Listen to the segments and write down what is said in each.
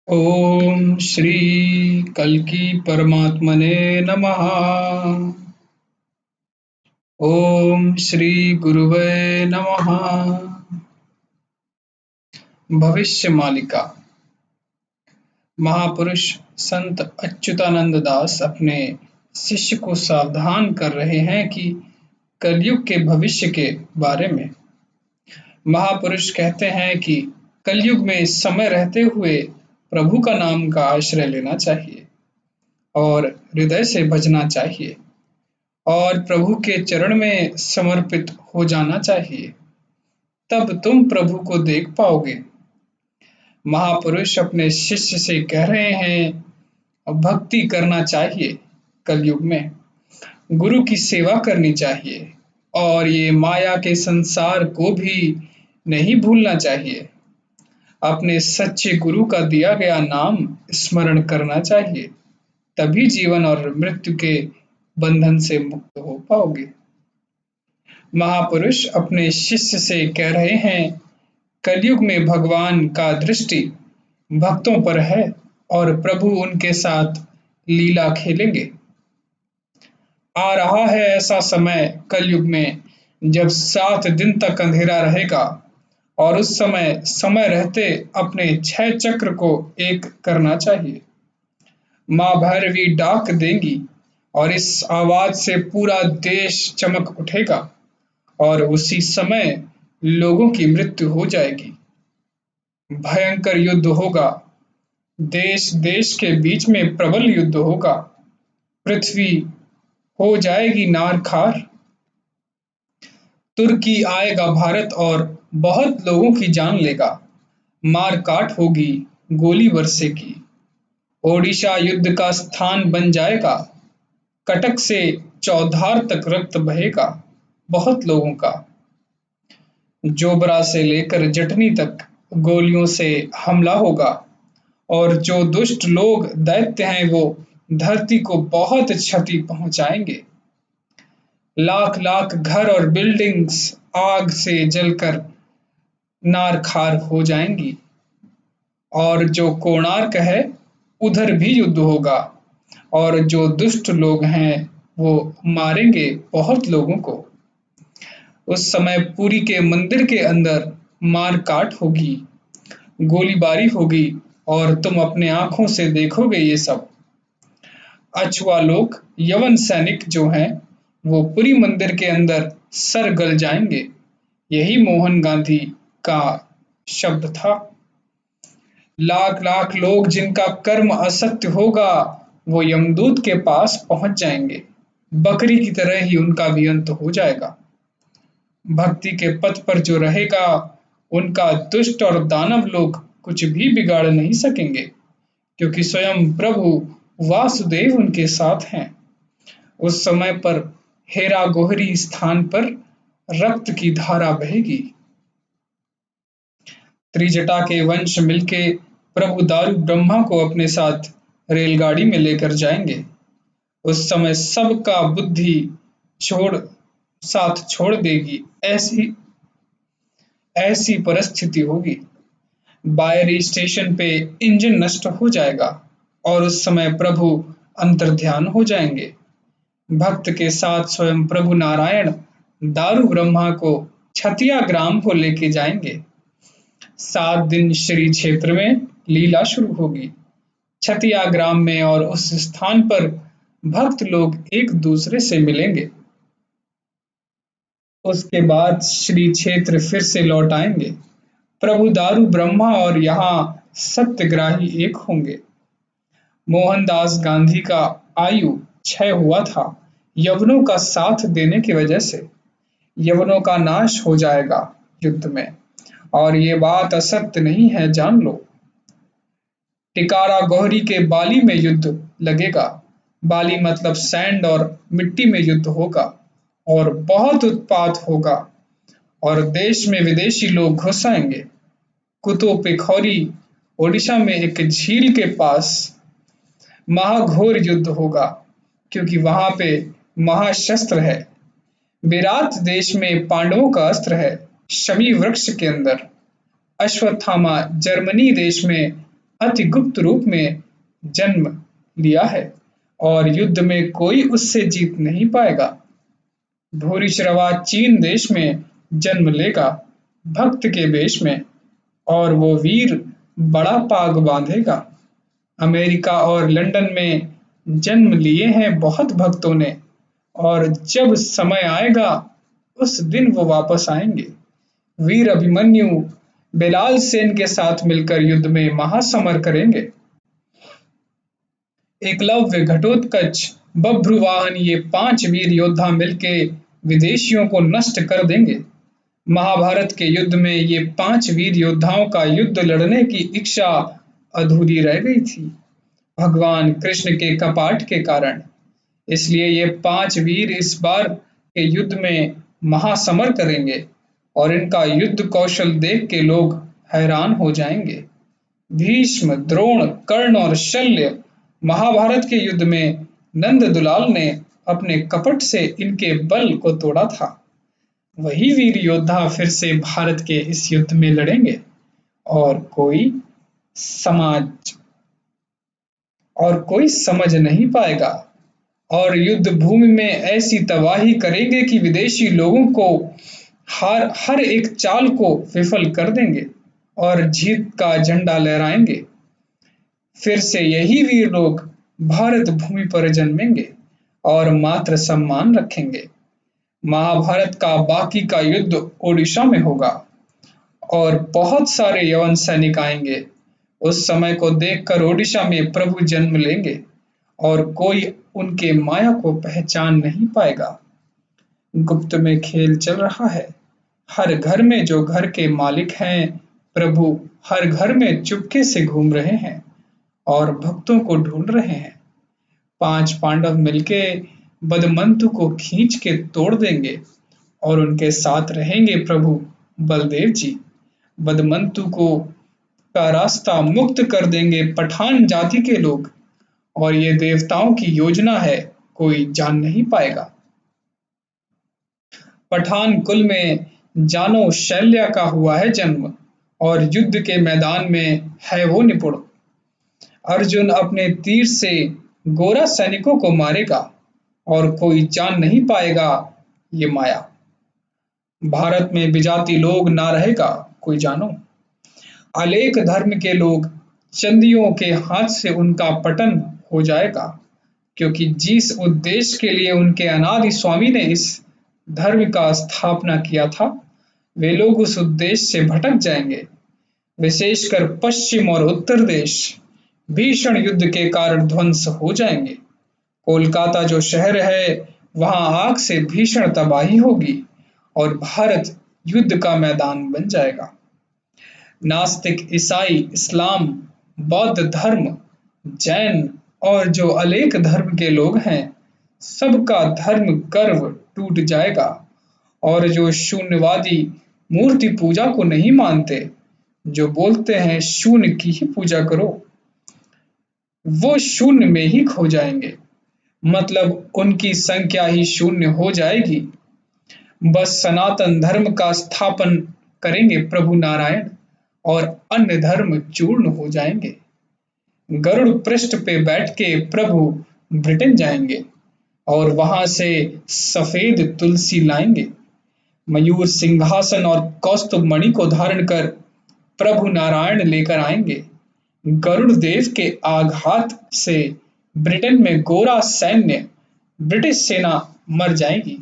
ओम श्री कल्की परमात्मने नमः। ओम श्री गुरुवे नमः। भविष्य मालिका। महापुरुष संत अच्युतानंद दास अपने शिष्य को सावधान कर रहे हैं कि कलयुग के भविष्य के बारे में। महापुरुष कहते हैं कि कलयुग में समय रहते हुए प्रभु का नाम का आश्रय लेना चाहिए और हृदय से भजना चाहिए और प्रभु के चरण में समर्पित हो जाना चाहिए। तब तुम प्रभु को देख पाओगे। महापुरुष अपने शिष्य से कह रहे हैं भक्ति करना चाहिए, कलयुग में गुरु की सेवा करनी चाहिए और ये माया के संसार को भी नहीं भूलना चाहिए। अपने सच्चे गुरु का दिया गया नाम स्मरण करना चाहिए, तभी जीवन और मृत्यु के बंधन से मुक्त हो पाओगे। महापुरुष अपने शिष्य से कह रहे हैं कलयुग में भगवान का दृष्टि भक्तों पर है और प्रभु उनके साथ लीला खेलेंगे। आ रहा है ऐसा समय कलयुग में जब 7 दिन तक अंधेरा रहेगा और उस समय समय रहते अपने 6 चक्र को एक करना चाहिए। माँ भैरवी डाक देंगी और इस आवाज से पूरा देश चमक उठेगा और उसी समय लोगों की मृत्यु हो जाएगी। भयंकर युद्ध होगा, देश देश के बीच में प्रबल युद्ध होगा, पृथ्वी हो जाएगी नार खार। तुर्की आएगा भारत और बहुत लोगों की जान लेगा, मार काट होगी, गोली बरसेगी। ओडिशा युद्ध का स्थान बन जाएगा, कटक से चौधार तक रक्त बहेगा बहुत लोगों का। जोबरा से लेकर जटनी तक गोलियों से हमला होगा और जो दुष्ट लोग दैत्य हैं वो धरती को बहुत क्षति पहुंचाएंगे। लाख लाख घर और बिल्डिंग्स आग से जलकर नार खार हो जाएंगी और जो कोणार्क है उधर भी युद्ध होगा और जो दुष्ट लोग हैं वो मारेंगे बहुत लोगों को। उस समय पुरी के मंदिर के अंदर मार काट होगी, गोलीबारी होगी और तुम अपने आंखों से देखोगे ये सब। अछुआ लोग यवन सैनिक जो हैं वो पुरी मंदिर के अंदर सर गल जाएंगे। यही मोहन गांधी का शब्द था। लाख लाख लोग जिनका कर्म असत्य होगा वो यमदूत के पास पहुंच जाएंगे, बकरी की तरह ही उनका भी अंत हो जाएगा। भक्ति के पथ पर जो रहेगा उनका दुष्ट और दानव लोग कुछ भी बिगाड़ नहीं सकेंगे, क्योंकि स्वयं प्रभु वासुदेव उनके साथ हैं। उस समय पर हेरा गोहरी स्थान पर रक्त की धारा बहेगी। त्रिजटा के वंश मिलके प्रभु दारू ब्रह्मा को अपने साथ रेलगाड़ी में लेकर जाएंगे। उस समय सबका बुद्धि छोड़ साथ छोड़ देगी, ऐसी ऐसी परिस्थिति होगी। बायरी स्टेशन पे इंजन नष्ट हो जाएगा और उस समय प्रभु अंतर्ध्यान हो जाएंगे। भक्त के साथ स्वयं प्रभु नारायण दारू ब्रह्मा को छतिया ग्राम को लेके जाएंगे। 7 दिन श्री क्षेत्र में लीला शुरू होगी छतिया ग्राम में और उस स्थान पर भक्त लोग एक दूसरे से मिलेंगे। उसके बाद श्री क्षेत्र फिर से लौट आएंगे। प्रभु दारू ब्रह्मा और यहाँ सत्यग्राही एक होंगे। मोहनदास गांधी का आयु क्षय हुआ था यवनों का साथ देने की वजह से। यवनों का नाश हो जाएगा युद्ध में और ये बात असत्य नहीं है, जान लो। टिकारा गौहरी के बाली में युद्ध लगेगा। बाली मतलब सैंड और मिट्टी में युद्ध होगा और बहुत उत्पात होगा और देश में विदेशी लोग घुस आएंगे। कुतो पिखौरी ओडिशा में एक झील के पास महाघोर युद्ध होगा, क्योंकि वहां पे महाशस्त्र है। विराट देश में पांडवों का अस्त्र है, शमी वृक्ष के अंदर। अश्वत्थामा जर्मनी देश में अति गुप्त रूप में जन्म लिया है और युद्ध में कोई उससे जीत नहीं पाएगा। भूरिश्रवा चीन देश में जन्म लेगा भक्त के वेश में, और वो वीर बड़ा पाग बांधेगा। अमेरिका और लंदन में जन्म लिए हैं बहुत भक्तों ने, और जब समय आएगा उस दिन वो वापस आएंगे। वीर अभिमन्यु बेलाल सेन के साथ मिलकर युद्ध में महासमर करेंगे। एकलव्य, घटोत्कच, बभ्रुवाहन, ये 5 वीर योद्धा मिलके विदेशियों को नष्ट कर देंगे। महाभारत के युद्ध में ये 5 वीर योद्धाओं का युद्ध लड़ने की इच्छा अधूरी रह गई थी भगवान कृष्ण के कपाट के कारण। इसलिए ये 5 वीर इस बार के युद्ध में महासमर करेंगे और इनका युद्ध कौशल देख के लोग हैरान हो जाएंगे। भीष्म, द्रोण, कर्ण और शल्य महाभारत के युद्ध में नंद दुलाल ने अपने कपट से इनके बल को तोड़ा था। वही वीर योद्धा फिर से भारत के इस युद्ध में लड़ेंगे और कोई समझ नहीं पाएगा और युद्ध भूमि में ऐसी तबाही करेंगे कि विदेशी लोगों को हर एक चाल को विफल कर देंगे और जीत का झंडा लहराएंगे। फिर से यही वीर लोग भारत भूमि पर जन्मेंगे और मात्र सम्मान रखेंगे। महाभारत का बाकी का युद्ध ओडिशा में होगा और बहुत सारे यवन सैनिक आएंगे। उस समय को देखकर ओडिशा में प्रभु जन्म लेंगे और कोई उनके माया को पहचान नहीं पाएगा। गुप्त में खेल चल रहा है। हर घर में जो घर के मालिक हैं, प्रभु हर घर में चुपके से घूम रहे हैं और भक्तों को ढूंढ रहे हैं। 5 पांडव मिलके बदमंतु को खींच के तोड़ देंगे और उनके साथ रहेंगे प्रभु बलदेव जी। बदमंतु का रास्ता मुक्त कर देंगे पठान जाति के लोग, और ये देवताओं की योजना है, कोई जान नहीं पाएगा। पठान कुल में जानो शैल्या का हुआ है जन्म और युद्ध के मैदान में है वो निपुण। अर्जुन अपने तीर से गोरा सैनिकों को मारेगा और कोई जान नहीं पाएगा ये माया। भारत में विजाति लोग ना रहेगा कोई जानो। अलेख धर्म के लोग चंदियों के हाथ से उनका पतन हो जाएगा, क्योंकि जिस उद्देश्य के लिए उनके अनादि स्वामी ने इस धर्म का स्थापना किया था, वे लोग उस उद्देश्य से भटक जाएंगे। विशेषकर पश्चिम और उत्तर देश भीषण युद्ध के कारण ध्वंस हो जाएंगे। कोलकाता जो शहर है, वहां आग से भीषण तबाही होगी और भारत युद्ध का मैदान बन जाएगा। नास्तिक, ईसाई, इस्लाम, बौद्ध धर्म, जैन और जो अलेख धर्म के लोग हैं, सबका धर्म गर्व टूट जाएगा। और जो शून्यवादी मूर्ति पूजा को नहीं मानते, जो बोलते हैं शून्य की ही पूजा करो, वो शून्य में ही खो जाएंगे। मतलब उनकी संख्या ही शून्य हो जाएगी। बस सनातन धर्म का स्थापन करेंगे प्रभु नारायण और अन्य धर्म चूर्ण हो जाएंगे। गरुड़ पृष्ठ पे बैठ के प्रभु ब्रिटेन जाएंगे और वहां से सफेद तुलसी लाएंगे। मयूर सिंहासन और कौस्तुभ मणि को धारण कर प्रभु नारायण लेकर आएंगे। गरुड़ देव के आघात से ब्रिटेन में गोरा सैन्य, ब्रिटिश सेना मर जाएगी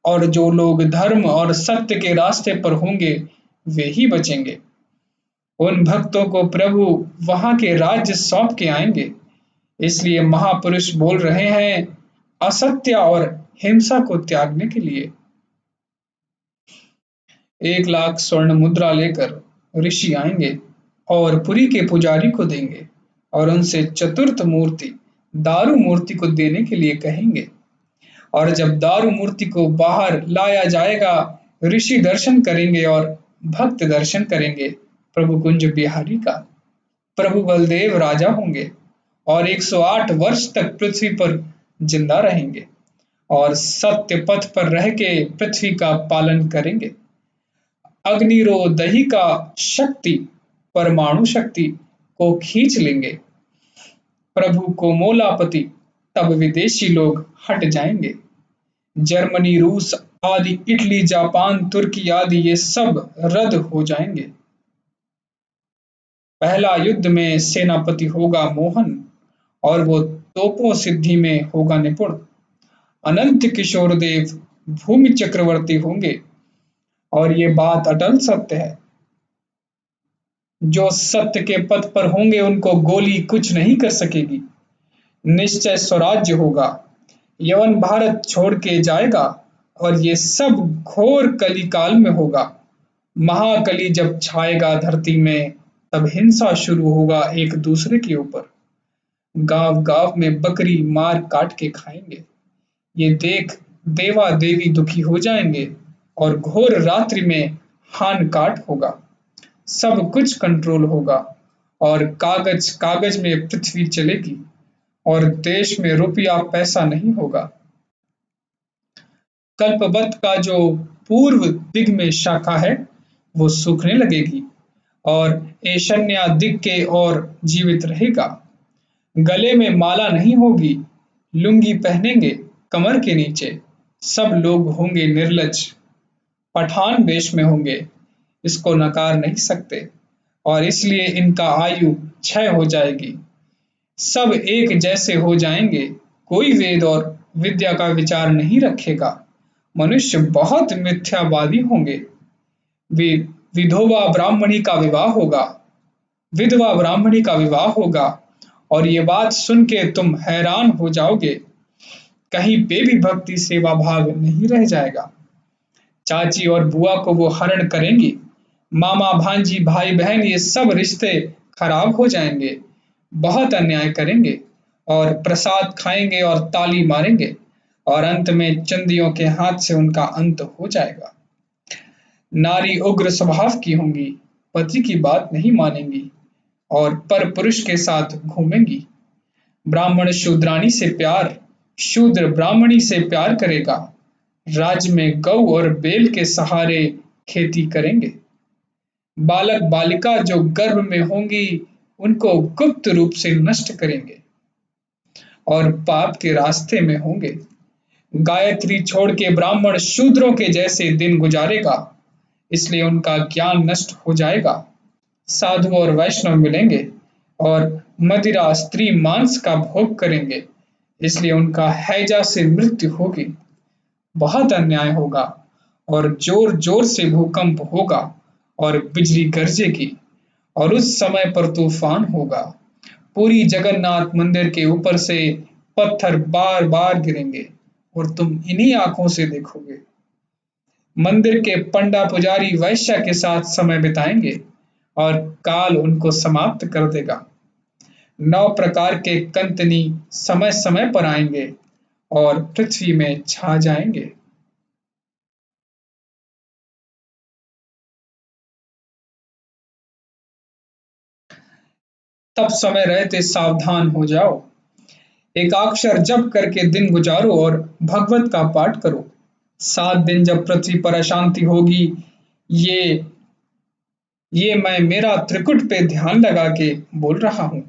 और जो लोग धर्म और सत्य के रास्ते पर होंगे वे ही बचेंगे। उन भक्तों को प्रभु वहां के राज्य सौंप के आएंगे। इसलिए महापुरुष बोल रहे हैं असत्य और हिंसा को त्यागने के लिए। 1 लाख स्वर्ण मुद्रा लेकर ऋषि आएंगे और पुरी के पुजारी को देंगे और उनसे चतुर्थ मूर्ति दारू मूर्ति को देने के लिए कहेंगे। और जब दारू मूर्ति को बाहर लाया जाएगा, ऋषि दर्शन करेंगे और भक्त दर्शन करेंगे प्रभु कुंज बिहारी का। प्रभु बलदेव राजा होंगे और 108 वर्ष तक पृथ्वी पर जिंदा रहेंगे और सत्य पथ पर रह के पृथ्वी का पालन करेंगे। अग्निरो दही का शक्ति, परमाणु शक्ति को खींच लेंगे। प्रभु को मोलापति, तब विदेशी लोग हट जाएंगे। जर्मनी, रूस आदि, इटली, जापान, तुर्की आदि ये सब रद्द हो जाएंगे। पहला युद्ध में सेनापति होगा मोहन और वो तोपों सिद्धि में होगा निपुण। अनंत किशोर देव भूमि चक्रवर्ती होंगे और ये बात अटल सत्य है। जो सत्य के पथ पर होंगे उनको गोली कुछ नहीं कर सकेगी। निश्चय स्वराज्य होगा। यवन भारत छोड़ के जाएगा और ये सब घोर कली काल में होगा। महाकली जब छाएगा धरती में, तब हिंसा शुरू होगा एक दूसरे के ऊपर। गांव गांव में बकरी मार काट के खाएंगे। ये देख देवा देवी दुखी हो जाएंगे और घोर रात्रि में हान काट होगा। सब कुछ कंट्रोल होगा और कागज कागज में पृथ्वी चलेगी और देश में रुपया पैसा नहीं होगा। कल्पवत का जो पूर्व दिग में शाखा है वो सूखने लगेगी और ईशान्य दिग के और जीवित रहेगा। गले में माला नहीं होगी, लुंगी पहनेंगे कमर के नीचे। सब लोग होंगे निर्लज, पठान वेश में होंगे, इसको नकार नहीं सकते और इसलिए इनका आयु क्षय हो जाएगी। सब एक जैसे हो जाएंगे, कोई वेद और विद्या का विचार नहीं रखेगा। मनुष्य बहुत मिथ्यावादी होंगे। विधवा ब्राह्मणी का विवाह होगा, विधवा ब्राह्मणी का विवाह होगा और ये बात सुन के तुम हैरान हो जाओगे। कहीं पे भी भक्ति सेवा भाव नहीं रह जाएगा। चाची और बुआ को वो हरण करेंगी। मामा भांजी भाई बहन ये सब रिश्ते खराब हो जाएंगे। बहुत अन्याय करेंगे और प्रसाद खाएंगे और ताली मारेंगे और अंत में चंदियों के हाथ से उनका अंत हो जाएगा। नारी उग्र स्वभाव की होंगी, पति की बात नहीं मानेंगी और पर पुरुष के साथ घूमेंगी। ब्राह्मण शूद्राणी से प्यार, शूद्र ब्राह्मणी से प्यार करेगा। राज्य में गौ और बैल के सहारे खेती करेंगे। बालक बालिका जो गर्भ में होंगी उनको गुप्त रूप से नष्ट करेंगे और पाप के रास्ते में होंगे। गायत्री छोड़ के ब्राह्मण शूद्रों के जैसे दिन गुजारेगा, इसलिए उनका ज्ञान नष्ट हो जाएगा। साधु और वैष्णव मिलेंगे और मदिरा स्त्री मांस का भोग करेंगे, इसलिए उनका हैजा से मृत्यु होगी। बहुत अन्याय होगा और जोर जोर से भूकंप होगा और बिजली गरजेगी और उस समय पर तूफान होगा। पूरी जगन्नाथ मंदिर के ऊपर से पत्थर बार बार गिरेंगे और तुम इन्हीं आंखों से देखोगे। मंदिर के पंडा पुजारी वैश्या के साथ समय बिताएंगे और काल उनको समाप्त कर देगा। 9 प्रकार के कंतनी समय समय पर आएंगे और पृथ्वी में छा जाएंगे। तब समय रहते सावधान हो जाओ। एकाक्षर जप करके दिन गुजारो और भगवत का पाठ करो। 7 दिन जब पृथ्वी पर अशांति होगी, ये ये मैं मेरा त्रिकुट पे ध्यान लगा के बोल रहा हूँ।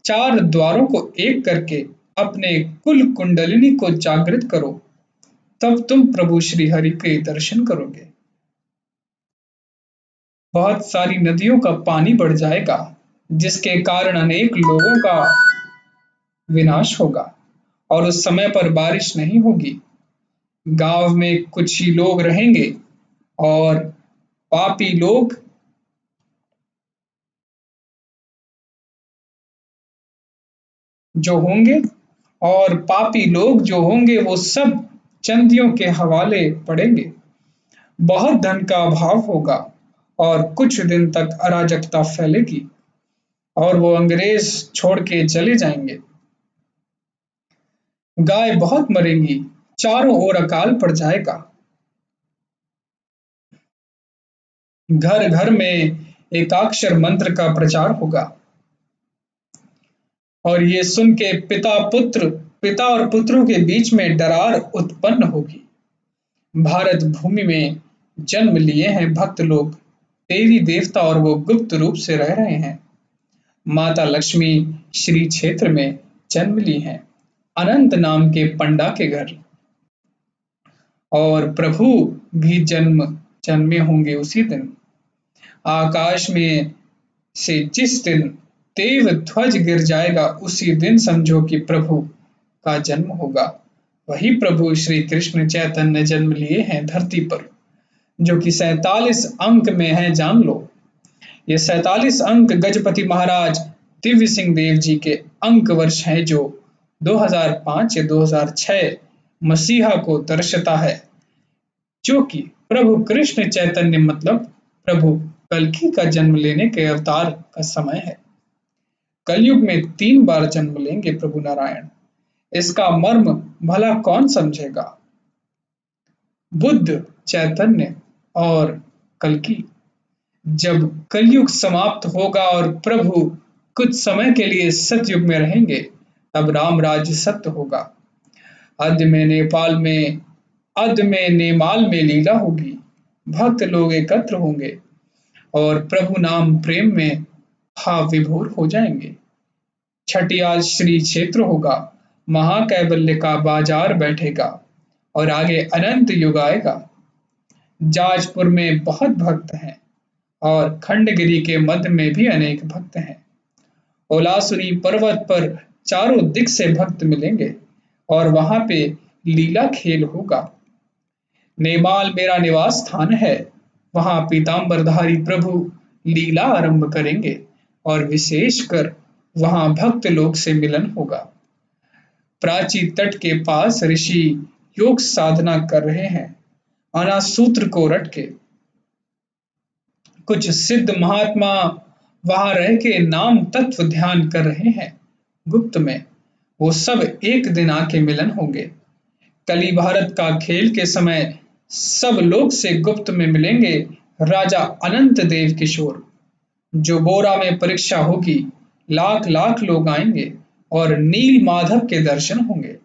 4 द्वारों को एक करके अपने कुल कुंडलिनी को जागृत करो, तब तुम प्रभु श्री हरि के दर्शन करोगे। बहुत सारी नदियों का पानी बढ़ जाएगा, जिसके कारण अनेक लोगों का विनाश होगा और उस समय पर बारिश नहीं होगी। गांव में कुछ ही लोग रहेंगे और पापी लोग जो होंगे वो सब चंदियों के हवाले पड़ेंगे। बहुत धन का अभाव होगा और कुछ दिन तक अराजकता फैलेगी और वो अंग्रेज छोड़ के चले जाएंगे। गाय बहुत मरेंगी, चारों ओर अकाल पड़ जाएगा। घर घर में एकाक्षर मंत्र का प्रचार होगा और ये सुन के पिता और पुत्रों के बीच में दरार उत्पन्न होगी। भारत भूमि में जन्म लिए हैं भक्त लोग, देवी देवता और वो गुप्त रूप से रह रहे हैं। माता लक्ष्मी श्री क्षेत्र में जन्म ली हैं, अनंत नाम के पंडा के घर। और प्रभु भी जन्मे होंगे उसी दिन। आकाश में से जिस दिन देव ध्वज गिर जाएगा, उसी दिन समझो कि प्रभु का जन्म होगा। वही प्रभु श्री कृष्ण चैतन्य जन्म लिए हैं धरती पर, जो कि 47 अंक में है, जान लो। ये 47 अंक गजपति महाराज दिव्य सिंह देव जी के अंक वर्ष हैं, जो 2005 या 2006 मसीहा को दर्शाता है, जो कि प्रभु कृष्ण चैतन्य मतलब प्रभु कल्कि का जन्म लेने के अवतार का समय है। कलयुग में 3 बार जन्म लेंगे प्रभु नारायण। इसका मर्म भला कौन समझेगा? बुद्ध, चैतन्य और कल्कि। जब कलयुग समाप्त होगा और प्रभु कुछ समय के लिए सतयुग में रहेंगे, तब राम राज्य सत्य होगा। अद्य में नेमाल में लीला होगी, भक्त लोग एकत्र होंगे और प्रभु नाम प्रेम में भाव विभोर हो जाएंगे। छठियाल श्री क्षेत्र होगा, महाकैवल्य का बाजार बैठेगा और आगे अनंत युग आएगा। जाजपुर में बहुत भक्त हैं और खंडगिरी के मध्य में भी अनेक भक्त हैं। ओलासुरी पर्वत पर चारों दिक से भक्त मिलेंगे और वहां पे लीला खेल होगा। नेमाल मेरा निवास स्थान है, वहां पीतांबरधारी प्रभु लीला आरंभ करेंगे और विशेषकर वहां भक्त लोग से मिलन होगा। प्राची तट के पास ऋषि योग साधना कर रहे हैं, अनासूत्र को रट के। कुछ सिद्ध महात्मा वहां रह के नाम तत्व ध्यान कर रहे हैं गुप्त में। वो सब एक दिन आके मिलन होंगे। कली भारत का खेल के समय सब लोग से गुप्त में मिलेंगे राजा अनंत देव किशोर। जो बोरा में परीक्षा होगी, लाख लाख लोग आएंगे और नील माधव के दर्शन होंगे।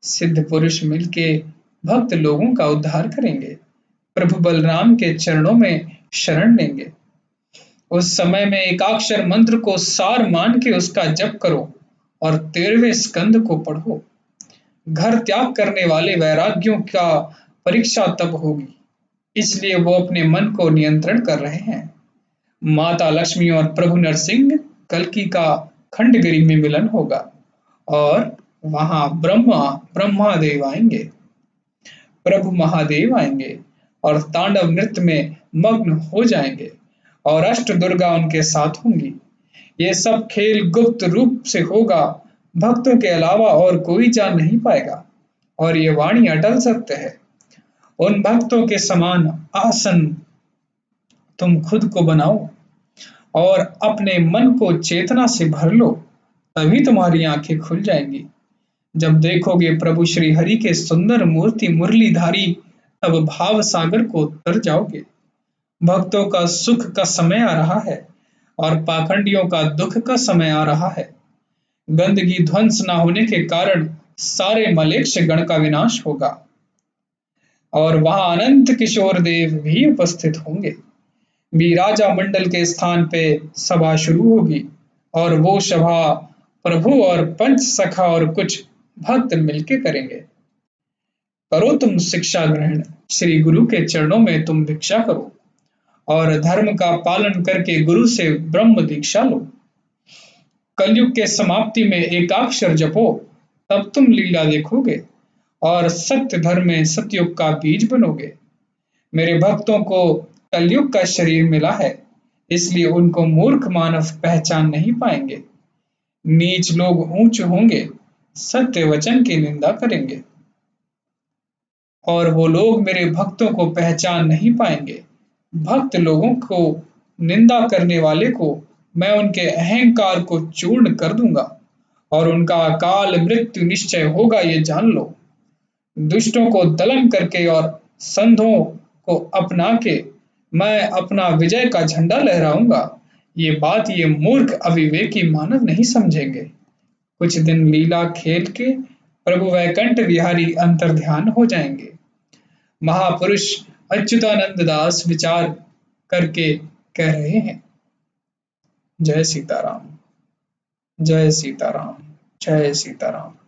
सिद्ध पुरुष मिलके भक्त लोगों का उद्धार करेंगे, प्रभु बलराम के चरणों में शरण लेंगे। उस समय में एकाक्षर मंत्र को सार मान के उसका जप करो और 13वें स्कंद को पढ़ो। घर त्याग करने वाले वैराग्यों का परीक्षा तब होगी, इसलिए वो अपने मन को नियंत्रण कर रहे हैं। माता लक्ष्मी और प्रभु नरसिंह कल्कि का खंडगिरी में मिलन होगा और वहां ब्रह्मादेव आएंगे, प्रभु महादेव आएंगे और तांडव नृत्य में मग्न हो जाएंगे और अष्ट दुर्गा उनके साथ होंगी। ये सब खेल गुप्त रूप से होगा, भक्तों के अलावा और कोई जान नहीं पाएगा और ये वाणी अटल सत्य है। उन भक्तों के समान आसन तुम खुद को बनाओ और अपने मन को चेतना से भर लो, तभी तुम्हारी आंखें खुल जाएंगी। जब देखोगे प्रभु श्री हरि के सुंदर मूर्ति मुरलीधारी, तब भाव सागर को तर जाओगे। भक्तों का सुख का समय आ रहा है और पाखंडियों का दुख का समय आ रहा है। गंदगी ध्वंस न होने के कारण सारे मलेच्छ गण का विनाश होगा और वहां अनंत किशोर देव भी उपस्थित होंगे। राजा मंडल के स्थान पे सभा शुरू होगी और वो सभा प्रभु और पंच सखा और कुछ भक्त मिलके करेंगे। करो तुम शिक्षा ग्रहण, श्री गुरु के चरणों में तुम भिक्षा करो और धर्म का पालन करके गुरु से ब्रह्म दीक्षा लो। कलयुग के समाप्ति में एकाक्षर जपो, तब तुम लीला देखोगे और सत्य धर्म में सतयुग का बीज बनोगे। मेरे भक्तों को कलयुग का शरीर मिला है, इसलिए उनको मूर्ख मानव पहचान नहीं पाएंगे। नीच लोग ऊंच होंगे, सत्य वचन की निंदा करेंगे और वो लोग मेरे भक्तों को पहचान नहीं पाएंगे। भक्त लोगों को निंदा करने वाले को मैं उनके अहंकार को चूर्ण कर दूंगा और उनका अकाल मृत्यु निश्चय होगा, ये जान लो। दुष्टों को दलन करके और संधों को अपना के मैं अपना विजय का झंडा लहराऊंगा। ये बात ये मूर्ख अविवेकी मानव नहीं समझेंगे। कुछ दिन लीला खेल के प्रभु वैकुंठ विहारी अंतर्ध्यान हो जाएंगे। महापुरुष अच्युतानंद दास विचार करके कह रहे हैं। जय सीताराम। जय सीताराम। जय सीताराम।